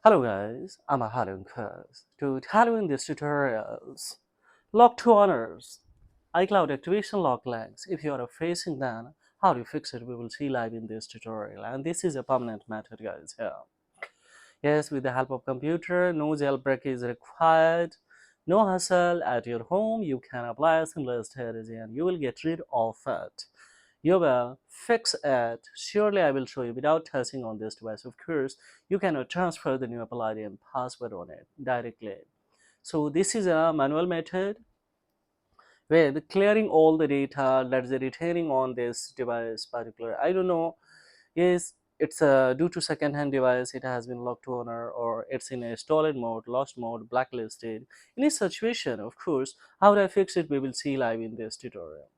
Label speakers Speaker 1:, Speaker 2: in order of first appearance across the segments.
Speaker 1: Hello guys, I'm a Harun Kurs. To tell you in this tutorials, lock to honors, iCloud activation lock lags. If you are facing them, how to fix it, we will see live in this tutorial. And this is a permanent method guys here. Yes, with the help of computer, no jailbreak is required. No hassle at your home, you can apply a similar strategy and you will get rid of it. You will fix it. Surely I will show you without touching on this device. Of course, you cannot transfer the new Apple ID and password on it directly. So this is a manual method where the clearing all the data that is retaining on this device particular. I don't know. Yes, it's a due to second-hand device. It has been locked to owner or it's in a stolen mode, lost mode, blacklisted. In this situation, of course, how do I fix it? We will see live in this tutorial.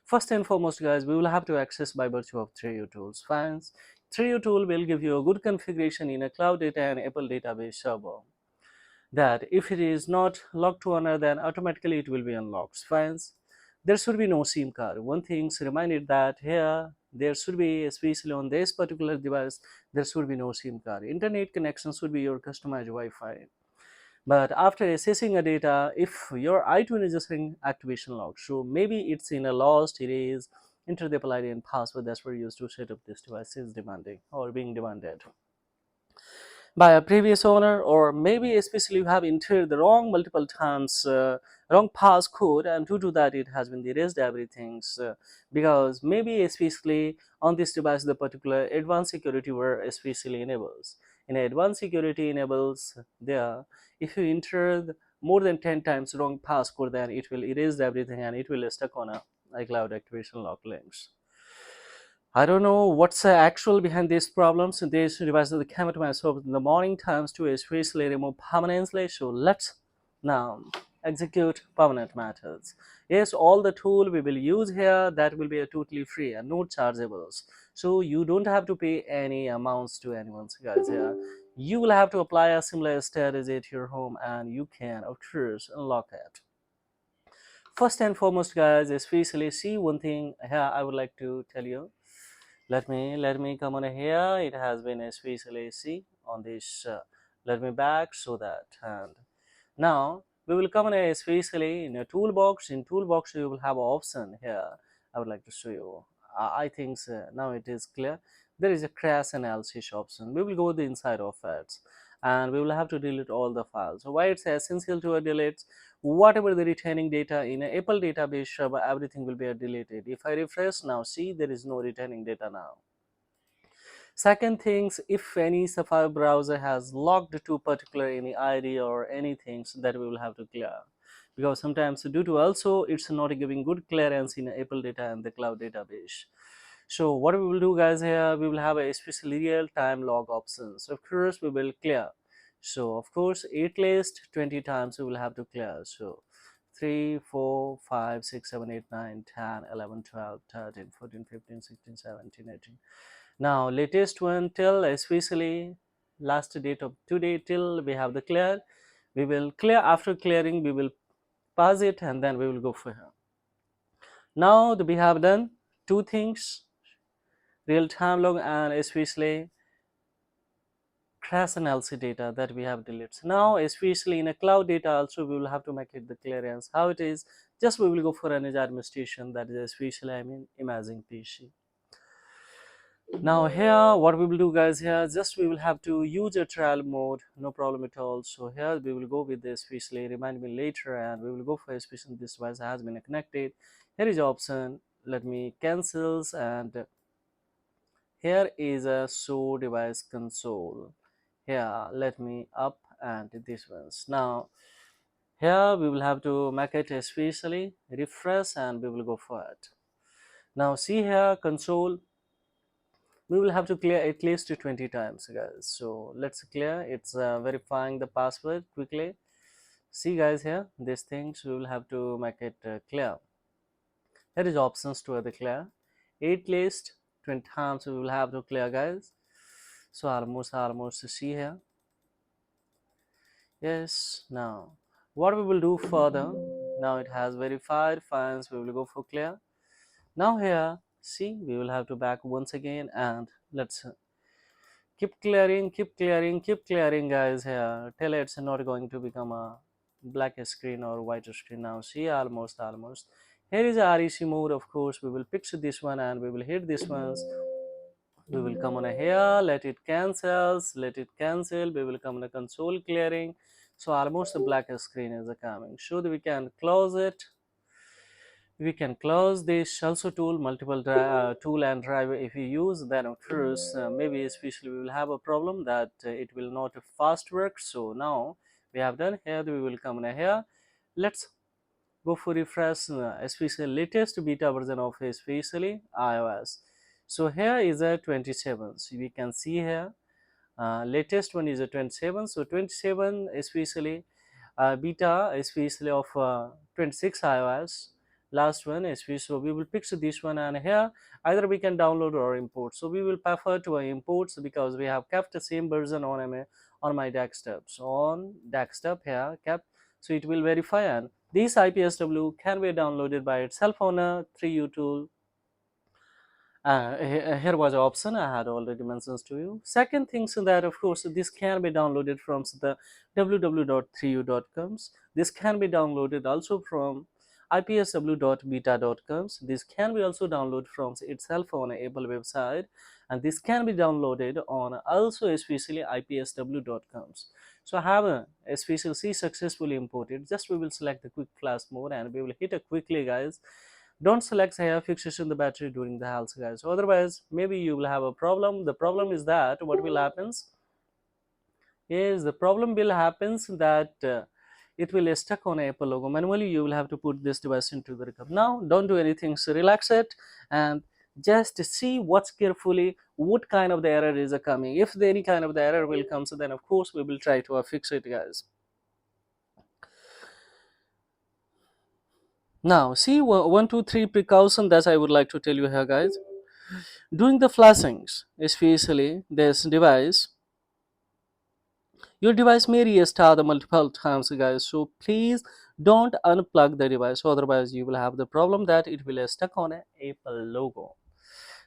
Speaker 1: First and foremost guys, we will have to access by virtue of 3U tools. Fans, 3U tool will give you a good configuration in a cloud data and Apple database server. That if it is not locked to honor, then automatically it will be unlocked. Fans, there should be no SIM card. One thing reminded that here there should be, especially on this particular device, there should be no SIM card. Internet connection should be your customized Wi-Fi. But after assessing a data, if your iTunes is just in activation log, so maybe it's in a lost, erase, enter the Apple ID and password that's were used to set up this device is demanding or being demanded by a previous owner, or maybe especially you have entered the wrong multiple times, wrong passcode, and due to that it has been erased everything. Because maybe especially on this device the particular advanced security were especially enables. In advanced security enables there, if you enter more than 10 times wrong passcode, then it will erase everything and it will stuck on a iCloud activation lock links. I don't know what's the actual behind these problems. These devices that came to myself in the morning times to especially remove permanently. So let's now execute permanent methods. Yes, all the tool we will use here, that will be a totally free and no chargeables. So you don't have to pay any amounts to anyone, guys. Here, you will have to apply a similar strategy at your home, and you can, of course, unlock it. First and foremost, guys, especially see one thing here I would like to tell you. Let me come on here. It has been especially see on this. Let me back so that, and now we will come on especially in a toolbox. In toolbox you will have an option here. I would like to show you. I think now it is clear. There is a crash analysis option. We will go the inside of it, and we will have to delete all the files. So why it's essential to delete whatever the retaining data in an Apple database server, everything will be deleted. If I refresh now, see there is no retaining data now. Second things, if any Safari browser has logged to particular any ID or anything, so that we will have to clear, because sometimes due to also it's not giving good clearance in Apple data and the cloud database. So what we will do guys here, we will have a special real-time log options. Of course we will clear. So of course at least 20 times we will have to clear. So 3, 4, 5, 6, 7, 8, 9, 10, 11, 12, 13, 14, 15, 16, 17, 18. Now latest one till especially last date of today till we have the clear. We will clear. After clearing we will pass it and then we will go for here. Now we have done two things, real-time log and especially crash analysis data that we have deleted. Now especially in a cloud data also we will have to make it the clearance. How it is, just we will go for an administration, that is especially imaging PC. Now here what we will do guys, here just we will have to use a trial mode, no problem at all. So here we will go with this especially remind me later, and we will go for especially this device has been connected. Here is option, let me cancels, and here is a show device console. Here let me up and this ones. Now here we will have to make it especially refresh and we will go for it. Now see here console, we will have to clear at least 20 times guys. So let's clear. It's verifying the password quickly. See guys, here these things we will have to make it clear. Here is options to the clear. At least 20 times we will have to clear guys. So almost see here. Yes, now what we will do further, now it has verified files, we will go for clear. Now here see we will have to back once again and let's Keep clearing, keep clearing, keep clearing, guys, here till it's not going to become a black screen or white screen. Now see, almost here is a rec mode. Of course we will fix this one and we will hit this ones. We will come on a here, let it cancels, let it cancel. We will come on a console clearing. So almost the black screen is coming. So that we can close it. We can close this also tool, multiple tool and driver. If you use, then of course maybe especially we will have a problem that it will not fast work. So now we have done here. We will come in here. Let's go for refresh, especially latest beta version of especially iOS. So here is a 27. So we can see here latest one is a 27. So 27 especially beta especially of 26 iOS. Last one especially, so we will fix this one, and here either we can download or import. So we will prefer to import because we have kept the same version on my desktop. So on desktop here kept, so it will verify, and this IPSW can be downloaded by itself on a 3U tool. Here was an option I had already mentioned to you. Second thing, so that of course this can be downloaded from the www.3u.coms. This can be downloaded also from ipsw.beta.coms. This can be also downloaded from itself on an Apple website, and this can be downloaded on also especially ipsw.coms. So I have a especially C successfully imported. Just we will select the quick flash mode and we will hit it quickly, guys. Don't select hair fixation the battery during the health, guys, otherwise maybe you will have a problem. The problem is that what will happens is the problem will happens that it will stuck on Apple logo. Manually you will have to put this device into the recovery. Now don't do anything, so relax it and just see what's carefully what kind of the error is coming. If any kind of the error will come, so then of course we will try to fix it, guys. Now see, one, two, three precaution that I would like to tell you here, guys. During the flashings, especially this device, your device may restart the multiple times, guys. So please don't unplug the device, otherwise you will have the problem that it will stuck on a Apple logo.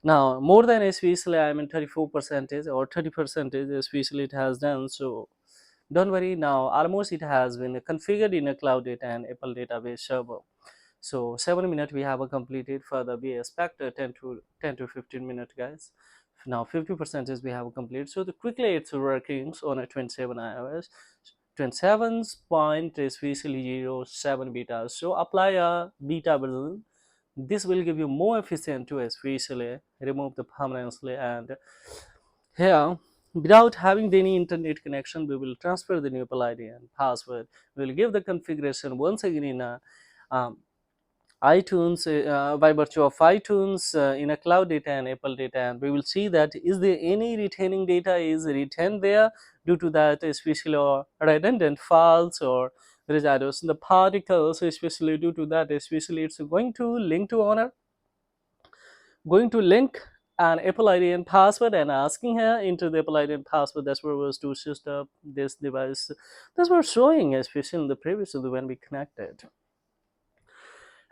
Speaker 1: Now more than especially I mean 34 percentage or 30 percentage especially it has done. So don't worry, now almost it has been configured in a cloud data and Apple database server. So 7 minutes we have a completed. Further we expect 10 to 15 minutes, guys. Now 50% is we have a complete. So the quickly it's working on a 27 iOS. 27's point is basically 07 beta. So apply a beta version. This will give you more efficient to especially remove the permanently, and here without having any internet connection we will transfer the new Apple ID and password. We will give the configuration once again in a um, iTunes, by virtue of iTunes in a cloud data and Apple data, and we will see that is there any retaining data is retained there due to that, especially or redundant files, or there is address in the particles, especially due to that, especially it's going to link to honor, going to link an Apple ID and password and asking her into the Apple ID and password. That's what was to set up this device. That's what showing, especially in the previous when we connected.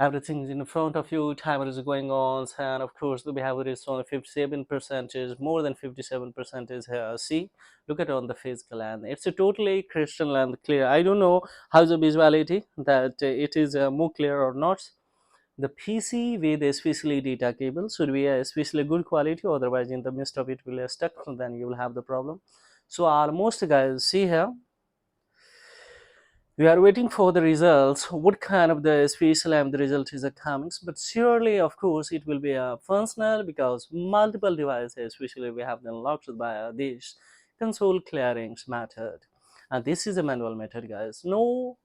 Speaker 1: Everything is in front of you, timer is going on, and of course we have it on 57 percentage, more than 57 percentage here. See, look at on the physical, and it's a totally crystal and clear. I don't know how's the visuality that it is more clear or not. The PC with especially data cable should be especially good quality, otherwise in the midst of it will stuck, then you will have the problem. So almost, guys, see here we are waiting for the results, what kind of the special and the result is coming, but surely of course it will be a functional because multiple devices, especially we have been locked by this console clearings method, and this is a manual method, guys. No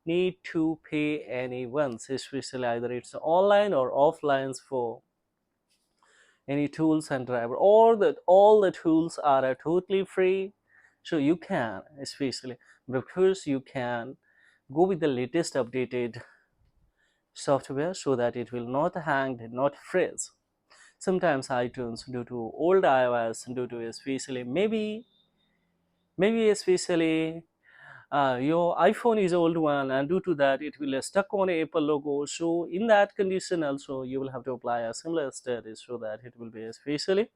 Speaker 1: need to pay any once, especially either it's online or offline for any tools and driver, or that all the tools are totally free. So you can especially, but of course you can go with the latest updated software so that it will not hang, not freeze. Sometimes iTunes due to old iOS, due to especially maybe especially your iPhone is old one, and due to that it will stuck on Apple logo. So in that condition also you will have to apply a similar study so that it will be especially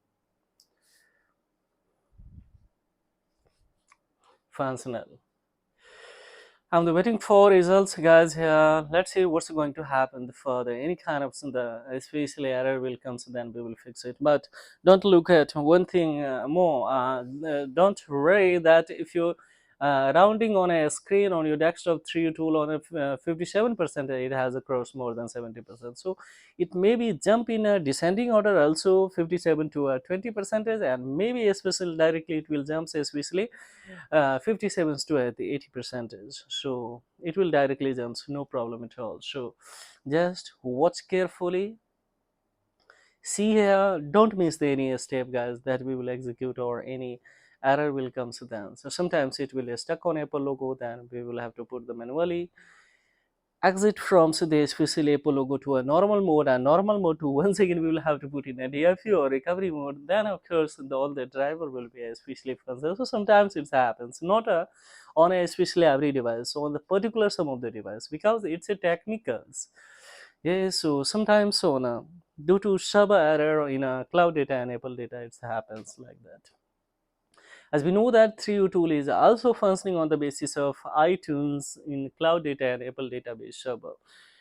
Speaker 1: functional. I'm waiting for results, guys. Here, let's see what's going to happen further. Any kind of especially error will come, so then we will fix it. But don't look at one thing more. Don't worry that if you rounding on a screen on your desktop 3 tool on a 57%, it has a cross more than 70%. So it may be jump in a descending order also 57 to a 20%, and maybe especially directly it will jump especially 57 to at the 80 percentage, so it will directly jump, no problem at all. So just watch carefully, see here, don't miss any step, guys, that we will execute or any error will come to them. So sometimes it will stuck on Apple logo, then we will have to put the manually exit from so the special Apple logo to a normal mode, and normal mode to once again we will have to put in a DFU or recovery mode. Then of course all the driver will be especially concerned. So sometimes it happens, not on a especially every device, so on the particular some of the device, because it's a technicals. Yes, so sometimes on a due to server error in a cloud data and Apple data, it happens like that. As we know that 3U tool is also functioning on the basis of iTunes in cloud data and Apple database server.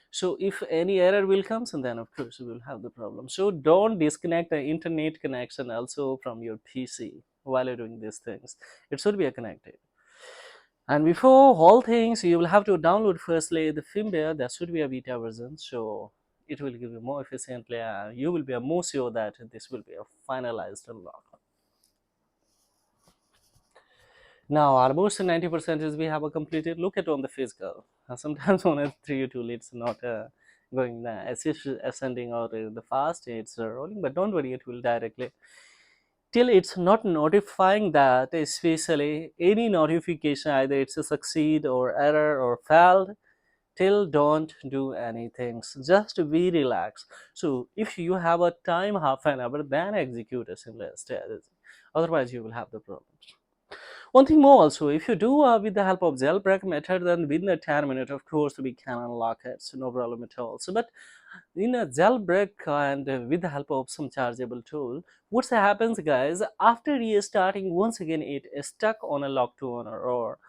Speaker 1: So if any error will come, and then of course you will have the problem. So don't disconnect the internet connection also from your PC while you're doing these things. It should be connected. And before all things, you will have to download firstly the firmware. That should be a beta version. So it will give you more efficiently. You will be more sure that this will be a finalized unlock. Now almost 90% is we have a completed. Look at on the physical. Sometimes on a 3 tool it's not going ascending or the fast, it's rolling, but don't worry, it will directly till it's not notifying that, especially any notification, either it's a succeed or error or failed, till don't do anything. So just be relaxed. So if you have a time half an hour, then execute a similar strategy, otherwise you will have the problems. One thing more also, if you do with the help of jailbreak method, then within the 10 minutes, of course, we can unlock it, so no problem at all. So, but in a jailbreak and with the help of some chargeable tool, what happens, guys, after restarting, once again, it is stuck on a lock to owner or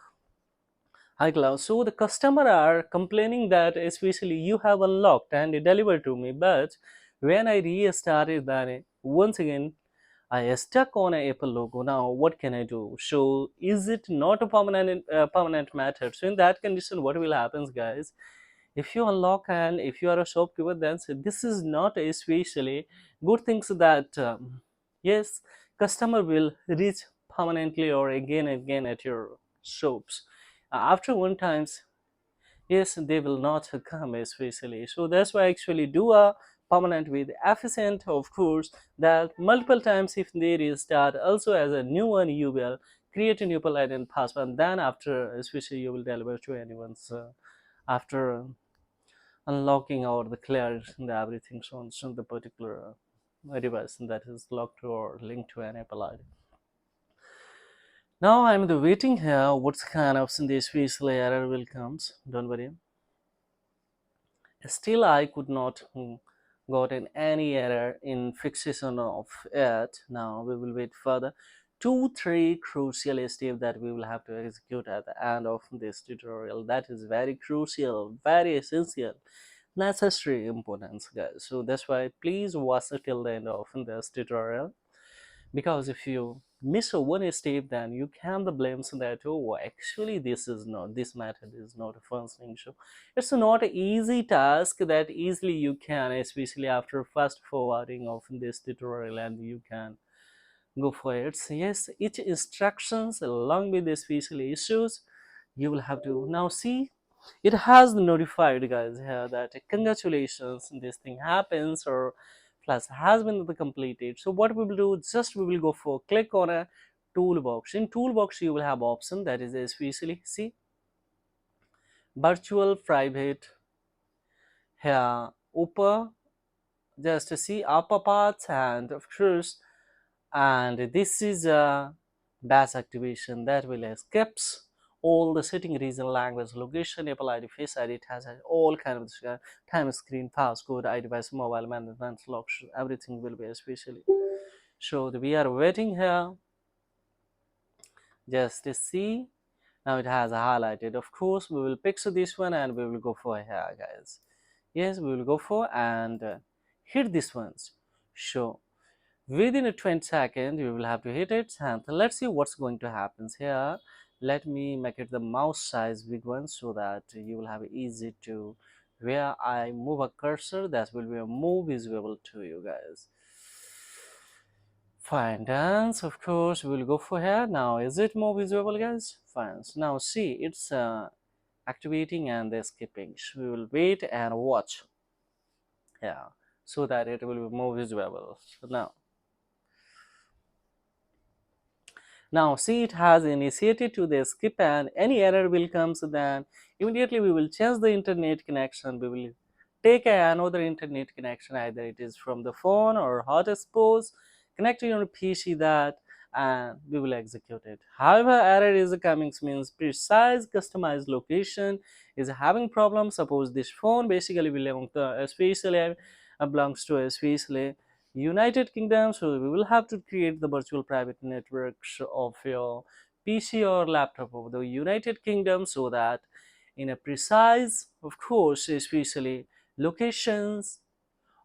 Speaker 1: iCloud. So the customer are complaining that especially you have unlocked and delivered to me, but when I restarted, then once again I stuck on a Apple logo. Now what can I do? So is it not a permanent method? So in that condition, what will happen, guys? If you unlock and if you are a shopkeeper, then say this is not especially good things that yes, customer will reach permanently or again and again at your shops. After one times, yes, they will not come especially. So that's why I actually do a permanent with efficient, of course, that multiple times if they restart, also as a new one you will create a new polite and password, and then after especially you will deliver to anyone's after unlocking or the clear the everything on the particular device that is locked or linked to an Apple ID. Now I'm the waiting here. What's kind of in the special error will comes. Don't worry. Still, I could not gotten any error in fixation of it. Now we will wait further. 2 3 crucial steps that we will have to execute at the end of this tutorial. That is very crucial, very essential, necessary importance, guys. So that's why please watch it till the end of this tutorial, because if you miss a one step, then you can the blame so that, oh, actually this method is not functioning. So it's not an easy task that easily you can, especially after fast forwarding of this tutorial, and you can go for it. So yes, each instructions along with the special issues you will have to now see. It has notified, guys, here that congratulations, this thing happens or plus has been completed. So what we will do, just we will go for click on a toolbox. In toolbox you will have option that is especially see virtual private here upper, just to see upper parts, and of course, and this is a batch activation that will skips all the setting, region, language, location, Apple ID, face ID. It has all kind of time screen, passcode, iDevice, mobile management, locks, everything will be especially. So we are waiting here just to see. Now it has highlighted. Of course, we will pick this one and we will go for here, guys. Yes, we will go for and hit this ones. So within a 20 seconds, we will have to hit it, and let's see what's going to happen here. Let me make it the mouse size big one so that you will have easy to where I move a cursor, that will be a more visible to you guys. Fine, dance, of course, we'll go for here. Now, is it more visible, guys? Fine. So now, see, it's activating and the skipping. So we will wait and watch. Yeah, so that it will be more visible. So now see, it has initiated to the skip and any error will come, so then immediately we will change the internet connection. We will take another internet connection, either it is from the phone or hotspot, connect to your PC that, and we will execute it. However, error is coming means precise customized location is having problem. Suppose this phone basically belongs to especially belongs to especially United Kingdom, so we will have to create the virtual private networks of your PC or laptop of the United Kingdom, so that in a precise, of course, especially locations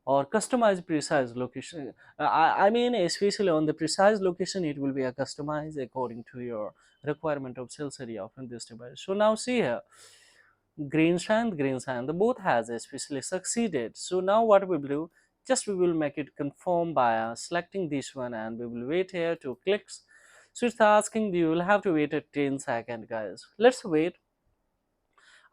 Speaker 1: or customized precise location. I mean, especially on the precise location, it will be a customized according to your requirement of sales area of this device. So now see here, green sand, the both has especially succeeded. So now what we will do, just we will make it conform by selecting this one, and we will wait here to clicks. So it's asking, you will have to wait at 10 seconds, guys. Let's wait.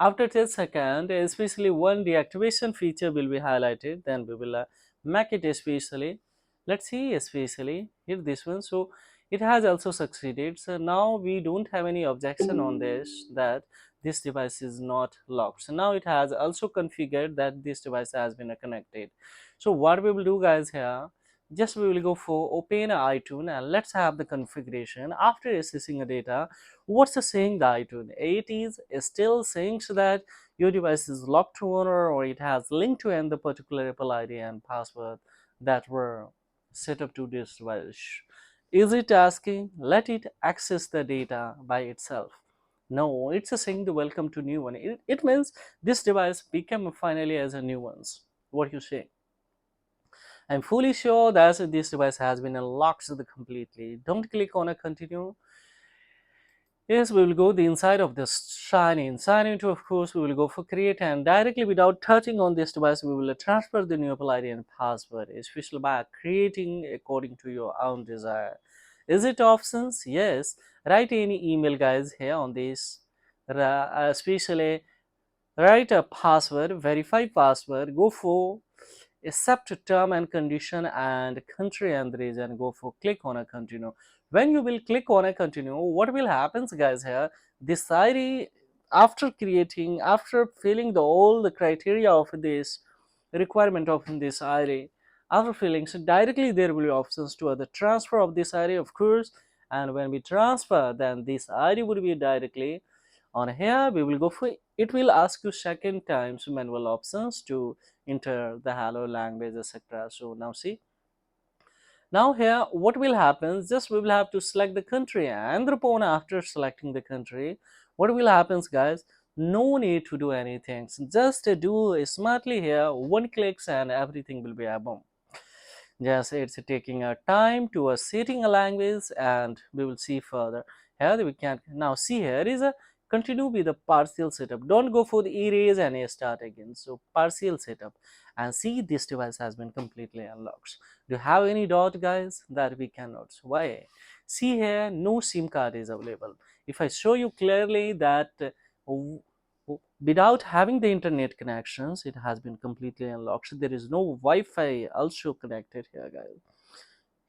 Speaker 1: After 10 seconds, especially one deactivation feature will be highlighted, then we will make it especially. Let's see, especially hit this one. So it has also succeeded. So now we don't have any objection on this, that this device is not locked. So now it has also configured that this device has been connected. So what we will do, guys, here, just we will go for open iTunes and let's have the configuration. After accessing the data, what's the saying the iTunes? It is still saying so that your device is locked to owner, or it has linked to the particular Apple ID and password that were set up to this device. Is it asking let it access the data by itself? No, it's a saying the welcome to new one. It means this device became finally as a new ones. What you say? I'm fully sure that this device has been unlocked completely. Don't click on a continue. Yes, we will go the inside of this sign in. Sign into, of course, we will go for create, and directly without touching on this device, we will transfer the new Apple ID and password, especially by creating according to your own desire. Is it options? Yes. Write any email, guys, here on this. Especially write a password, verify password, go for accept term and condition and country and region, go for click on a continue. When you will click on a continue, what will happen, guys, here, this ID, after creating, after filling the all the criteria of this requirement of this ID, after filling, so directly there will be options to the transfer of this ID, of course. And when we transfer, then this ID would be directly on here. We will go for it, will ask you second times manual options to enter the hello language, etc. So now see, now here what will happen, just we will have to select the country, and upon after selecting the country, what will happen, guys, no need to do anything, just do smartly here, one clicks and everything will be a boom. Yes, it's taking a time to setting a language, and we will see further. Here we can now see, here is a continue with the partial setup. Don't go for the erase and start again. So partial setup, and see this device has been completely unlocked. Do you have any doubt, guys, that we cannot? Why? See here, no SIM card is available. If I show you clearly that without having the internet connections, it has been completely unlocked. So there is no Wi-Fi also connected here, guys.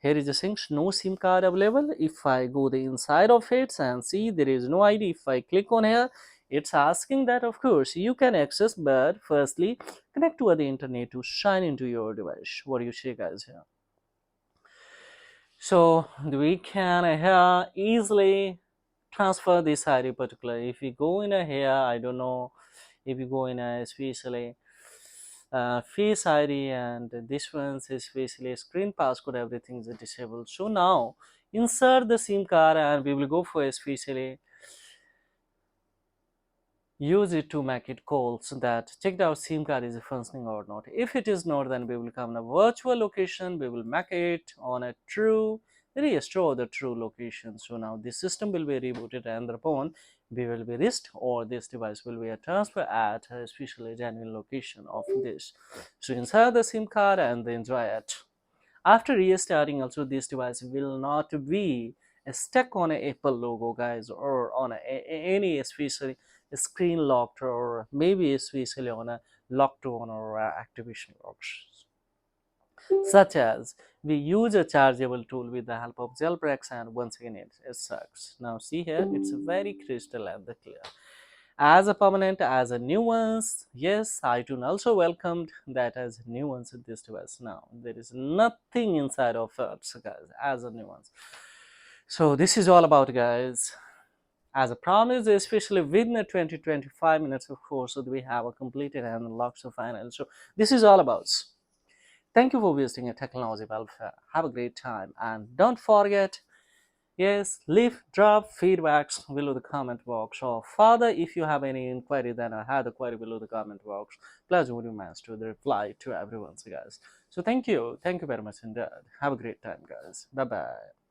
Speaker 1: Here is the thing, no SIM card available. If I go the inside of it and see there is no ID, if I click on here, it's asking that of course you can access, but firstly connect to the internet to sign into your device. What do you say, guys, here? So we can here easily transfer this ID particular. If we go in a here, I don't know, if you go in a especially face ID, and this one's especially screen passcode, everything is disabled. So now insert the SIM card, and we will go for especially use it to make it calls that checked out SIM card is functioning or not. If it is not, then we will come in a virtual location. We will make it on a true, restore the true location. So now this system will be rebooted and the phone we will be rest or this device will be a transfer at a especially genuine location of this. So insert the SIM card and then enjoy it. After restarting, also this device will not be stuck on a Apple logo, guys, or on any especially screen locked or maybe especially on a locked on or activation options. Such as we use a chargeable tool with the help of jailbreaks and once again it sucks. Now see here, it's very crystal and clear as a permanent as a nuance. Yes, iTunes also welcomed that as a nuance in this device. Now there is nothing inside of it, guys, as a nuance. So this is all about, guys, as a promise, especially within the 20-25 minutes of course, so we have a completed and locked so final. So this is all about. Thank you for visiting a technology welfare. Have a great time and don't forget, yes, leave drop feedbacks below the comment box. Or further, if you have any inquiry, then I have the query below the comment box. Pleasure would be managed to the reply to everyone's, guys. So thank you very much indeed. Have a great time, guys. Bye bye.